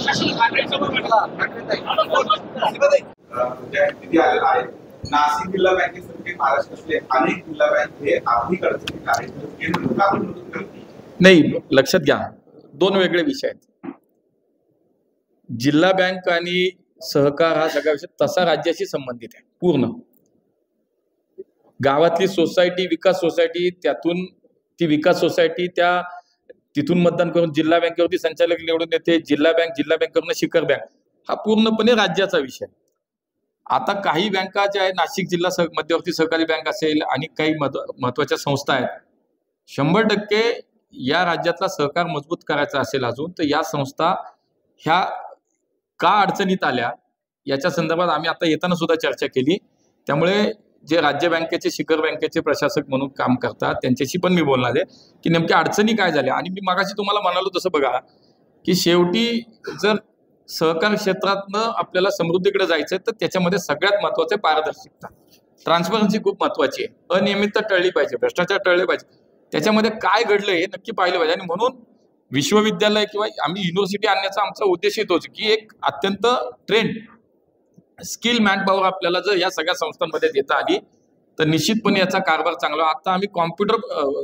नाशिक जिल्हा बँकेसारखे महाराष्ट्रातले अनेक जिल्हा बँक हे आर्थिक अडचणीत आहेत. नाही, लक्षात घ्या, दोन वेगळे विषय आहेत. जिल्हा बँक आणि सहकार हा सगळा विषय तसा राज्याशी संबंधित आहे पूर्ण. गावातली सोसायटी, विकास सोसायटी, त्यातून ती विकास सोसायटी तिथून मतदान करून जिल्हा बँकेवरती संचालक निवडून येते. जिल्हा बँकेवरून शिखर बँक, हा पूर्णपणे राज्याचा विषय. आता काही बँका ज्या आहेत, नाशिक जिल्हा मध्यवर्ती सहकारी बँक असेल आणि काही महत्वाच्या संस्था आहेत, 100% या राज्यातला सहकार मजबूत करायचा असेल अजून, तर या संस्था ह्या का अडचणीत आल्या याच्या संदर्भात आम्ही आता येताना सुद्धा चर्चा केली. त्यामुळे जे राज्य बँकेचे, शिखर बँकेचे प्रशासक म्हणून काम करतात त्यांच्याशी पण मी बोलणार आहे की नेमक्या अडचणी काय झाल्या. आणि मी मागाशी तुम्हाला म्हणालो तसं बघा की शेवटी जर सहकार क्षेत्रातनं आपल्याला समृद्धीकडे जायचं तर त्याच्यामध्ये सगळ्यात महत्वाचं पारदर्शकता, ट्रान्सपरन्सी खूप महत्वाची आहे. अनियमितता टळली पाहिजे, भ्रष्टाचार टळले पाहिजे, त्याच्यामध्ये काय घडलं हे नक्की पाहिलं पाहिजे. आणि म्हणून विश्वविद्यालय किंवा आम्ही युनिव्हर्सिटी आणण्याचा आमचा उद्देश येतोच की एक अत्यंत ट्रेंड स्किल मॅनपॉवर आपल्याला जर या सगळ्या संस्थांमध्ये देता आली तर निश्चितपणे याचा कारभार चांगला. आता आम्ही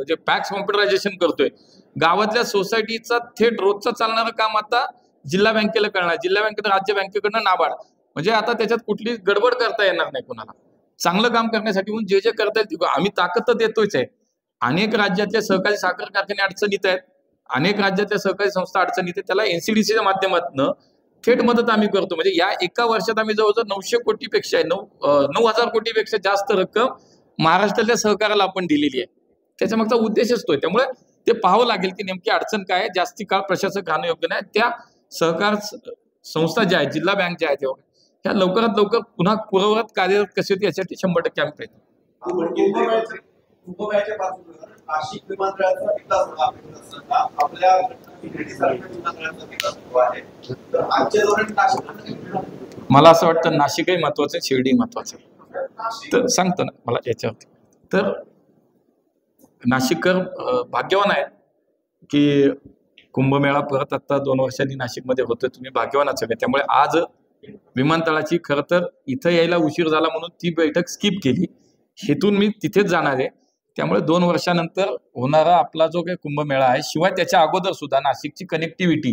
जे पॅक्स कॉम्प्युटरायझेशन करतोय, गावातल्या सोसायटीचा थेट रोजचं चालणारं काम आता जिल्हा बँकेला करणार, जिल्हा बँकेत राज्य बँकेकडनं नाबार्ड, म्हणजे आता त्याच्यात कुठली गडबड करता येणार नाही कोणाला. चांगलं काम करण्यासाठी म्हणून जे करता येईल आम्ही ताकद तर देतोच आहे. अनेक राज्यातल्या सहकारी साखर कारखाने अडचणीत आहेत, अनेक राज्यातल्या सहकारी संस्था अडचणीत आहेत, त्याला NCDCच्या माध्यमातून थेट मदत आम्ही करतो. म्हणजे या एका वर्षात आम्ही जवळजवळ 900 कोटीपेक्षा 9,000 कोटीपेक्षा जास्त रक्कम महाराष्ट्रातल्या सहकाराला आपण दिलेली आहे. त्याच्या मागचा उद्देशच तो आहे. त्यामुळे ते पाहावं लागेल की नेमकी अडचण काय आहे. जास्ती काळ प्रशासक राहणं योग्य नाही. त्या सहकार संस्था ज्या आहेत, जिल्हा बँक ज्या आहेत, त्या लवकरात लवकर पुन्हा पूर्ववत कार्यरत कशी होती यासाठी 100% आम्ही प्रयत्न. नाशिक विमानतळाचा विकास आपल्या मला असं वाटतं नाशिकही महत्वाचं आहे, शिर्डी महत्वाचं आहे. तर सांगतो ना मला याच्यावरती, तर नाशिककर भाग्यवान आहेत की कुंभमेळा परत आता 2 वर्षांनी नाशिकमध्ये होतोय. तुम्ही भाग्यवानाच आहे. त्यामुळे आज विमानतळाची खरं तर इथं यायला उशीर झाला म्हणून ती बैठक स्किप केली. हेतून मी तिथेच जाणार आहे. त्यामुळे 2 वर्षानंतर होणारा आपला जो काही कुंभमेळा आहे, शिवाय त्याच्या अगोदर सुद्धा नाशिकची कनेक्टिव्हिटी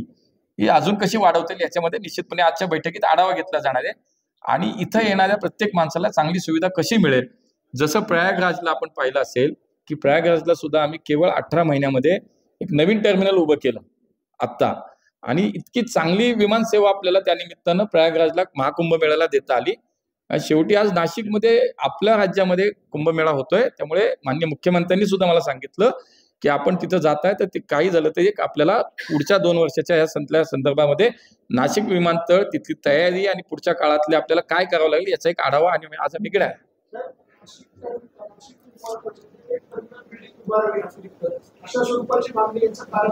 ही अजून कशी वाढवता येईल याच्यामध्ये निश्चितपणे आजच्या बैठकीत आढावा घेतला जाणार आहे. आणि इथं येणाऱ्या प्रत्येक माणसाला चांगली सुविधा कशी मिळेल, जसं प्रयागराजला आपण पाहिलं असेल की प्रयागराजला सुद्धा आम्ही केवळ 18 महिन्यामध्ये एक नवीन टर्मिनल उभं केलं आत्ता, आणि इतकी चांगली विमानसेवा आपल्याला त्या निमित्तानं प्रयागराजला महाकुंभमेळ्याला देता आली. शेवटी आज नाशिकमध्ये आपल्या राज्यामध्ये कुंभमेळा होतोय. त्यामुळे माननीय मुख्यमंत्र्यांनी सुद्धा मला सांगितलं की आपण तिथं जाताय तर ते काही झालं तर एक आपल्याला पुढच्या 2 वर्षाच्या या संदर्भामध्ये नाशिक विमानतळ, तिथली तयारी आणि पुढच्या काळातले आपल्याला काय करावं लागेल याचा एक आढावा आणि आज आम्ही घेणार. अशा स्वरूपाची मागणी यांचं कारण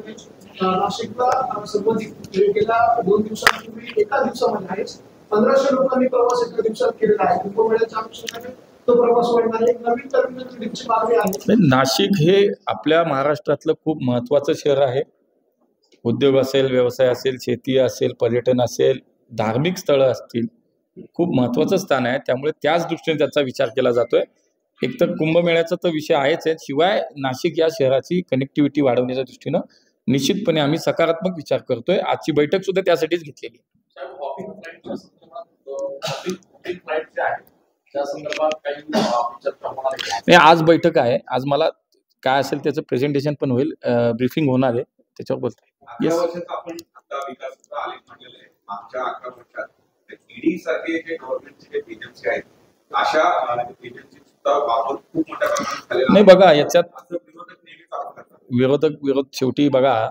नाशिकला संबंधित गेल्या 2 दिवसांपूर्वी एका दिवसामध्ये आहे 1500 लोकांनी प्रवास एका दिवसात केलेला आहे. कुंभमेळ्याच्या अनुषंगाने तो प्रवास वाढणार आहे. नवीन टर्मिनल बिल्डिंगची मागणी आहे. नाशिक हे आपल्या महाराष्ट्रातलं खूप महत्वाचं शहर आहे. उद्योग असेल, व्यवसाय असेल, शेती असेल, पर्यटन असेल, धार्मिक स्थळं असतील, खूप महत्वाचं स्थान आहे. त्यामुळे त्याच दृष्टीने त्याचा विचार केला जातोय. एक तर कुंभमेळ्याचा तर विषय आहेच आहे, शिवाय नाशिक या शहराची कनेक्टिव्हिटी वाढवण्याच्या दृष्टीनं निश्चितपणे आम्ही सकारात्मक विचार करतोय. आजची बैठक सुद्धा त्यासाठीच घेतलेली. आज बैठक आहे. आज मला काय असेल त्याचं प्रेझेंटेशन पण होईल, ब्रीफिंग होणार आहे, त्याच्यावर बोलतोय. नाही बघा, याच्यात विरोध शेवटी बघा,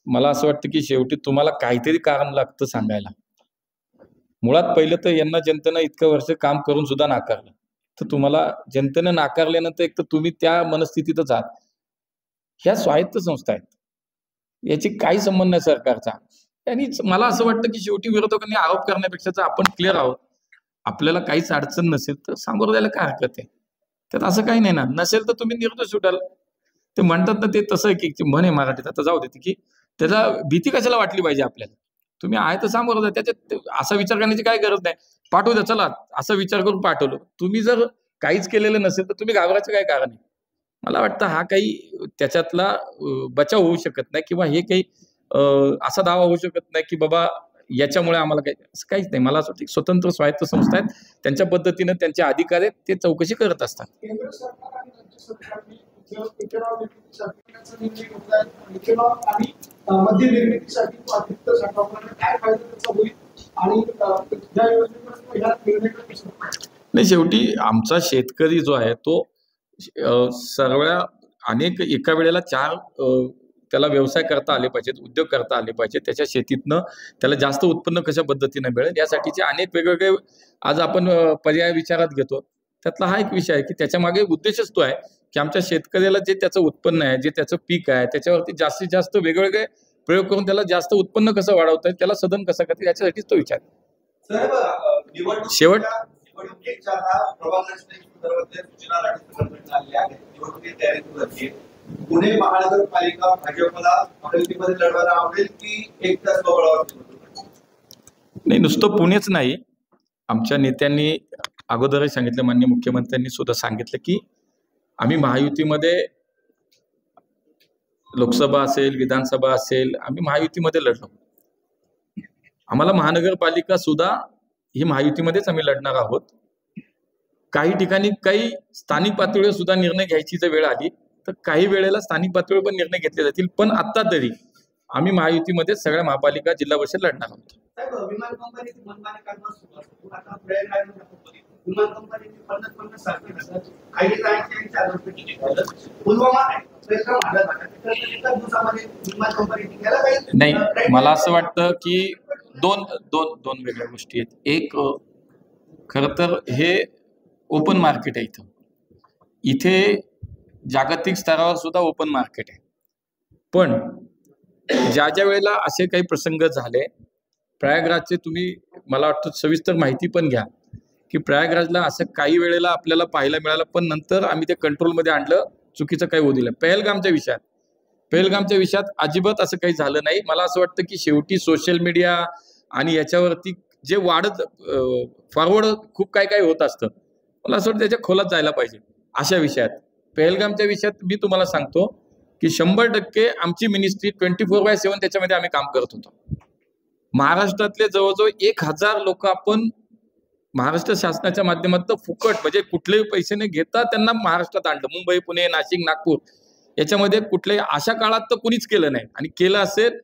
मला असं वाटतं की शेवटी तुम्हाला काहीतरी कारण लागतं सांगायला. मुळात पहिलं तर यांना जनतेनं इतकं वर्ष काम करून सुद्धा नाकारलं, तर तुम्हाला जनतेनं नाकारल्यानंतर एक तर तुम्ही त्या मनस्थितीतच आहात. ह्या स्वायत्त संस्था आहेत, याची काही संबंध नाही सरकारचा. आणि मला असं वाटतं की शेवटी विरोधकांनी आरोप करण्यापेक्षा आपण क्लिअर आहोत. आपल्याला काहीच अडचण नसेल तर सामोरं द्यायला काय हरकत आहे. त्यात असं काही नाही ना. नसेल तर तुम्ही निर्दोष सुटाल. ते म्हणतात ना, ते तसं आहे की म्हण आहे मराठीत, आता जाऊ देते की त्याचा भीती कशाला वाटली पाहिजे आपल्याला? तुम्ही आहे तर सांग बरोबर, त्याच्यात असा विचार करण्याची काय गरज नाही. पाठवू द्या, चला असा विचार करून पाठवलं. तुम्ही जर काहीच केलेलं नसेल तर तुम्ही घाबरायचं काय कारण आहे? मला वाटतं हा काही त्याच्यातला बचाव होऊ शकत नाही, किंवा हे काही असा दावा होऊ शकत नाही की बाबा याच्यामुळे आम्हाला काही, असं काहीच नाही. मला असं वाटतं स्वतंत्र स्वायत्त संस्था आहेत, त्यांच्या पद्धतीनं त्यांचे अधिकार आहेत, ते चौकशी करत असतात. केंद्र सरकार आणि राज्य सरकारने इथेनॉल निर्मितीचा निर्णय घेतलाय. इथेनॉल आणि मद्य निर्मितीसाठी अतिरिक्त साठा काय फायदा त्याचा होईल आणि या योजनेमध्ये ह्या निर्णय नाही, शेवटी आमचा शेतकरी जो आहे तो सर्व अनेक एका वेळेला चार त्याला व्यवसाय करता आले पाहिजेत, उद्योग करता आले पाहिजेत. त्याच्या शेतीतनं त्याला जास्त उत्पन्न कशा पद्धतीने मिळेल यासाठीचे अनेक वेगवेगळे आज आपण पर्याय विचारात घेतो. त्यातला हा एक विषय आहे की त्याच्या मागे उद्देशच तो आहे की आमच्या शेतकऱ्याला जे त्याचं उत्पन्न आहे, जे त्याचं पीक आहे, त्याच्यावरती जास्तीत जास्त वेगवेगळे प्रयोग करून त्याला जास्त उत्पन्न कसं वाढवता येईल, त्याला सदन कसं करता येईल, याच्यासाठीच तो विचार. शेवट निवडणुकीच्या प्रभाग रचनेच्या सूचना राज्य सरकारकडून आलेल्या आहेत. निवडणुकीची तयारी सुरू आहे. पुणे महानगरपालिका भाजपला अमरावतीमध्ये लढवायला आवडेल की एकटाच बळावर? नाही, नुसतं पुणेच नाही, आमच्या नेत्यांनी अगोदरही सांगितलं, माननीय मुख्यमंत्र्यांनी सुद्धा सांगितलं की आम्ही महायुतीमध्ये लोकसभा असेल, विधानसभा असेल, आम्ही महायुतीमध्ये लढलो. आम्हाला महानगरपालिका सुद्धा ही महायुतीमध्येच आम्ही लढणार आहोत. काही ठिकाणी काही स्थानिक पातळीवर सुद्धा निर्णय घ्यायची जर वेळ आली तर काही वेळेला स्थानिक पातळीवर पण निर्णय घेतले जातील, पण आता तरी आम्ही महायुतीमध्ये सगळ्या महापालिका जिल्हा परिषद लढणार आहोत. विमान कंपनीची मनमानी कारभार सुरू असतो. आता विमान कंपनीची 50-50 सारखे काही नाही, मला असं वाटतं की दोन दोन दोन वेगळ्या गोष्टी आहेत. एक, खरं तर हे ओपन मार्केट आहे. इथे जागतिक स्तरावर सुद्धा ओपन मार्केट आहे. पण ज्या ज्या वेळेला असे काही प्रसंग झाले, प्रयागराजचे तुम्ही मला वाटतं सविस्तर माहिती पण घ्या की प्रयागराजला असं काही वेळेला आपल्याला पाहायला मिळालं, पण नंतर आम्ही ते कंट्रोलमध्ये आणलं, चुकीचं काही होऊ दिलं. पहलगामच्या विषयात अजिबात असं काही झालं नाही. मला असं वाटतं की शेवटी सोशल मीडिया आणि याच्यावरती जे वाढत फॉरवर्ड खूप काय काय होत असतं, मला असं वाटतं त्याच्या खोलात जायला पाहिजे अशा विषयात. पहलगामच्या विषयात मी तुम्हाला सांगतो की 100% आमची मिनिस्ट्री 24/7 त्याच्यामध्ये आम्ही काम करत होतो. महाराष्ट्रातले जवळजवळ 1000 लोक आपण महाराष्ट्र शासनाच्या माध्यमातून फुकट, म्हणजे कुठलेही पैसे न घेता त्यांना महाराष्ट्रात आणलं. मुंबई, पुणे, नाशिक, नागपूर याच्यामध्ये कुठल्याही अशा काळात तर कोणीच केलं नाही, आणि केलं असेल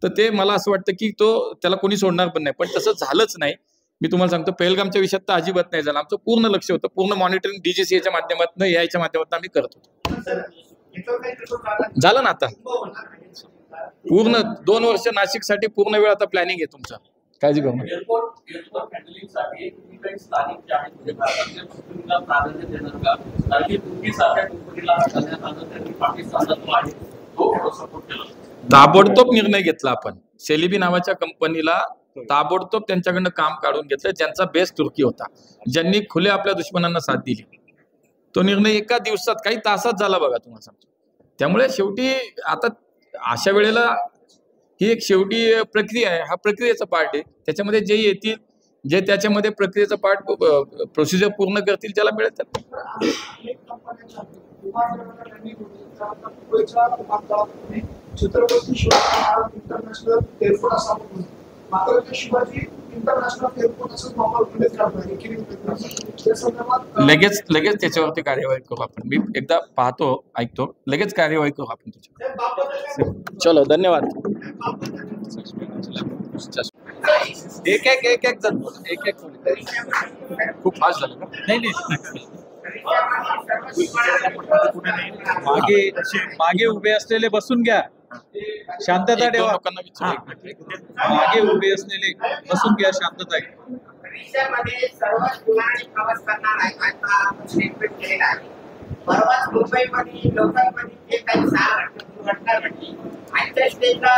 तर ते मला असं वाटतं की त्याला कोणी सोडणार पण नाही. पण तसं झालंच नाही. मी तुम्हाला सांगतो, पहलगामच्या विषयात तर अजिबात नाही झालं. आमचं पूर्ण लक्ष होतं, पूर्ण मॉनिटरिंग DGCAच्या माध्यमातून, याच्या माध्यमातून आम्ही करत होतो. झालं ना आता पूर्ण 2 वर्ष नाशिकसाठी पूर्ण वेळ आता प्लॅनिंग आहे तुमचा, काळजी घेऊ नका. एअरपोर्ट हँडलिंगसाठी तुम्ही काही स्थानिक जे आहेत म्हणजे भारतातल्या कंपनीला प्राधान्य देणार का? कारण की तुर्कीसारख्या कंपनीला करण्यात आलं, त्यांनी पाकिस्तानला जो आहे तो सपोर्ट केला. ताबडतोब निर्णय घेतला आपण. सेलिबी नावाच्या कंपनीला ताबडतोब त्यांच्याकडनं काम काढून घेतलं, ज्यांचा बेस तुर्की होता, ज्यांनी खुले आपल्या दुश्मनांना साथ दिली. तो निर्णय एका दिवसात, काही तासात झाला बघा, तुम्हाला सांगतो. त्यामुळे शेवटी आता अशा वेळेला ही एक शेवटी प्रक्रिया आहे, हा प्रक्रियेचा पार्ट आहे. त्याच्यामध्ये जे येतील, जे त्याच्यामध्ये प्रक्रियेचा पार्ट प्रोसिजर पूर्ण करतील, त्याला मिळेल. छत्रपती शिवाजी इंटरनॅशनल एअरपोर्ट असा मात्र ते शिवाजी इंटरनॅशनल एअरपोर्ट असं लगेच त्याच्यावरती कार्यवाही करू आपण. मी एकदा पाहतो, ऐकतो, लगेच कार्यवाही करू आपण त्याच्यावर. चलो, धन्यवाद. एक खूप फास्ट झालं का? नाही, मागे उभे असलेले बसून घ्या, शांतता ठेवा. मागे उभे असलेले बसून घ्या, शांतता. देशामध्ये सर्व ठिकाणी प्रवास करणार आहे. आता स्टेटमेंट केलेला आहे. परवाच मुंबईमध्ये लोकलमध्ये जे काही 6 दुर्घटना घडली आणि त्या स्टेटला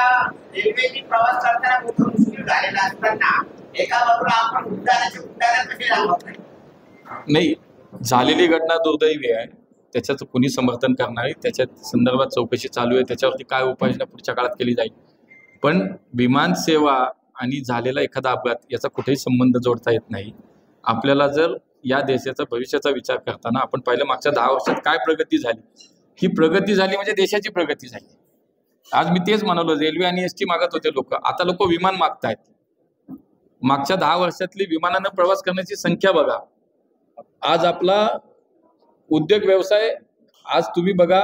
रेल्वेने प्रवास करताना मोठं मुश्किल झालेला असताना एका बाजूला आपण उड्डाणा कसे लावत नाही. झालेली घटना दुर्दैवी आहे, त्याच्याचं कुणी समर्थन करणार आहे, त्याच्या संदर्भात चौकशी चालू आहे. त्याच्यावरती काय उपाययोजना पुढच्या काळात केली जाईल पण विमान सेवा आणि झालेला एखादा अपघात याचा कुठेही संबंध जोडता येत नाही. आपल्याला जर या देशाचा भविष्याचा विचार करताना आपण पाहिलं मागच्या 10 वर्षात काय प्रगती झाली, ही प्रगती झाली म्हणजे देशाची प्रगती झाली. आज मी तेच म्हणालो, रेल्वे आणि एसटी मागत होते लोक, आता लोक विमान मागतायत. मागच्या 10 वर्षातली विमानानं प्रवास करण्याची संख्या बघा. आज आपला उद्योग व्यवसाय आज तुम्ही बघा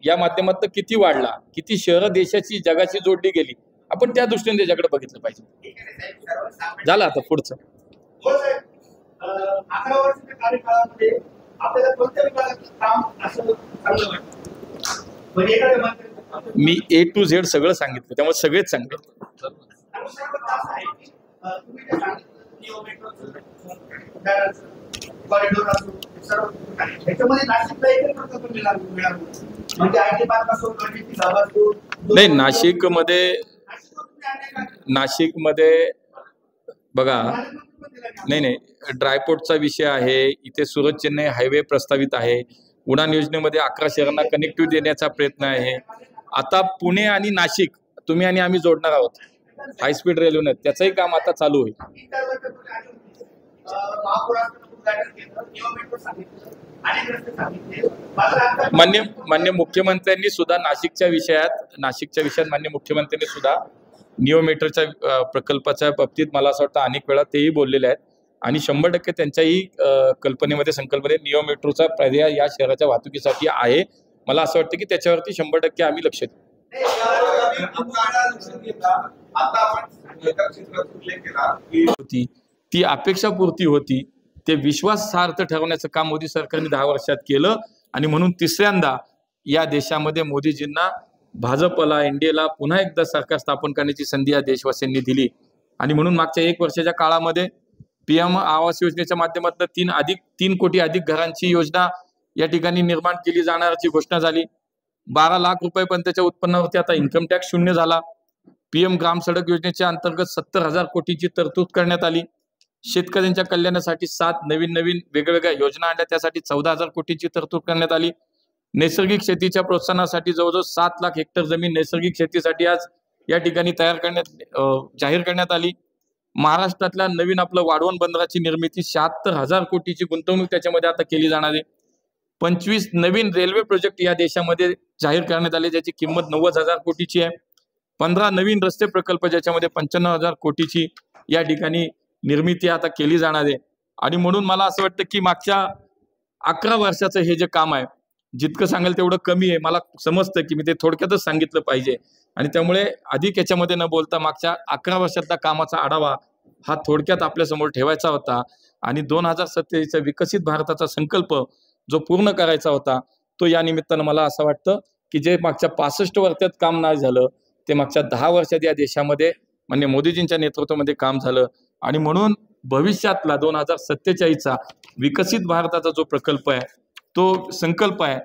या माध्यमातून किती वाढला, किती शहरं देशाची जगाची जोडली गेली. आपण त्या दृष्टीने त्याच्याकडे बघितलं पाहिजे. झालं आता पुढचं. हो साहेब, 11 वर्षाच्या कार्यकाळामध्ये आपल्याला कोणत्या विभागाचं काम असं चांगलं वाटतं? म्हणजे एखाद्या मंत्र्याचं मी A to Z सगळं सांगितलं, त्यामुळे सगळेच सांगते. तुम्ही जे सांगितलं नियो मेट्रोचं, कॉरिडॉर असो, सर्व त्याच्यामध्ये नाशिकला एकच प्रकल्प मिळाला म्हणजे IT पार्क असो, गणपती साहेब असो. नाही, नाशिकमध्ये बघा, नाही ड्रायपोर्टचा विषय आहे. इथे सुरत चेन्नई हायवे प्रस्तावित आहे. उडान योजनेमध्ये 11 शहरांना कनेक्टिव्हिटी देण्याचा प्रयत्न आहे. आता पुणे आणि नाशिक तुम्ही आणि आम्ही जोडणार आहोत हायस्पीड रेल्वेने, त्याचंही काम आता चालू होईल. मान्य मुख्यमंत्र्यांनी सुद्धा नाशिकच्या विषयात मान्य मुख्यमंत्र्यांनी सुद्धा नियो मेट्रोच्या प्रकल्पाच्या बाबतीत मला असं वाटतं अनेक वेळा तेही बोललेले आहेत आणि 100% त्यांच्याही कल्पनेमध्ये संकल्पनेत नियो मेट्रोचा पर्याय या शहराच्या वाहतुकीसाठी आहे. मला असं वाटतं की त्याच्यावरती 100% आम्ही लक्ष देऊ. ती अपेक्षापूर्ती होती, ते विश्वासार्थ ठरवण्याचं काम मोदी सरकारने 10 वर्षात केलं आणि म्हणून तिसऱ्यांदा या देशामध्ये मोदीजींना भाजपला NDAला पुन्हा एकदा सरकार स्थापन करण्याची संधी या देशवासियांनी दिली. आणि म्हणून मागच्या 1 वर्षाच्या काळामध्ये PM आवास योजनेच्या माध्यमातून 3 कोटी अधिक घरांची योजना या ठिकाणी निर्माण केली जाणारची घोषणा झाली. 12 लाख रुपयेपर्यंतच्या उत्पन्नावरती आता इन्कम टॅक्स शून्य झाला. PM ग्राम सडक योजनेच्या अंतर्गत 70,000 कोटीची तरतूद करण्यात आली. शेतकऱ्यांच्या कल्याणासाठी 7 नवीन वेगवेगळ्या योजना आणल्या, त्यासाठी 14,000 कोटीची तरतूद करण्यात आली. नैसर्गिक शेतीच्या प्रोत्साहनासाठी जवळजवळ 7 लाख हेक्टर जमीन नैसर्गिक शेतीसाठी आज या ठिकाणी जाहीर करण्यात आली. महाराष्ट्रातल्या नवीन आपलं वाढवण बंदराची निर्मिती 76,000 कोटीची गुंतवणूक त्याच्यामध्ये आता केली जाणार आहे. 25 नवीन रेल्वे प्रोजेक्ट या देशामध्ये जाहीर करण्यात आले, ज्याची किंमत 90,000 कोटीची आहे. 15 नवीन रस्ते प्रकल्प ज्याच्यामध्ये 95,000 कोटीची या ठिकाणी निर्मिती आता केली जाणार आहे. आणि म्हणून मला असं वाटतं की मागच्या 11 वर्षाचं हे जे काम आहे, जितकं सांगेल तेवढं कमी आहे. मला समजतं की मी ते थोडक्यातच सांगितलं पाहिजे आणि त्यामुळे अधिक याच्यामध्ये न बोलता मागच्या 11 वर्षातला कामाचा आढावा हा थोडक्यात आपल्यासमोर ठेवायचा होता. आणि 2047चा विकसित भारताचा संकल्प जो पूर्ण करायचा होता, तो या निमित्तानं मला असं वाटतं की जे मागच्या 65 वर्षात काम नाही झालं, ते मागच्या 10 वर्षात या देशामध्ये माननीय मोदीजींच्या नेतृत्वामध्ये काम झालं. आणि म्हणून भविष्यातला 2047चा विकसित भारताचा जो प्रकल्प आहे, तो संकल्प आहे,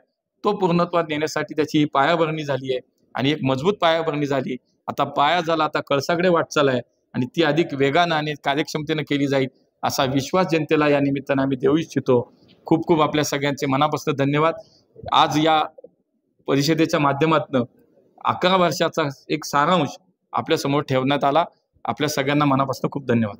तो पूर्णत्वात नेण्यासाठी त्याची पायाभरणी झाली आहे आणि एक मजबूत पायाभरणी झाली. आता पाया झाला, आता कळसाकडे वाटचाल आहे आणि ती अधिक वेगानं आणि कार्यक्षमतेनं केली जाईल असा विश्वास जनतेला या निमित्तानं आम्ही देऊ इच्छितो. खूप खूप आपल्या सगळ्यांचे मनापासून धन्यवाद. आज या परिषदेच्या माध्यमातून 11 वर्षाचा एक सारांश आपल्या समोर ठेवण्यात आला. आपल्या सगळ्यांना मनापासून खूप धन्यवाद.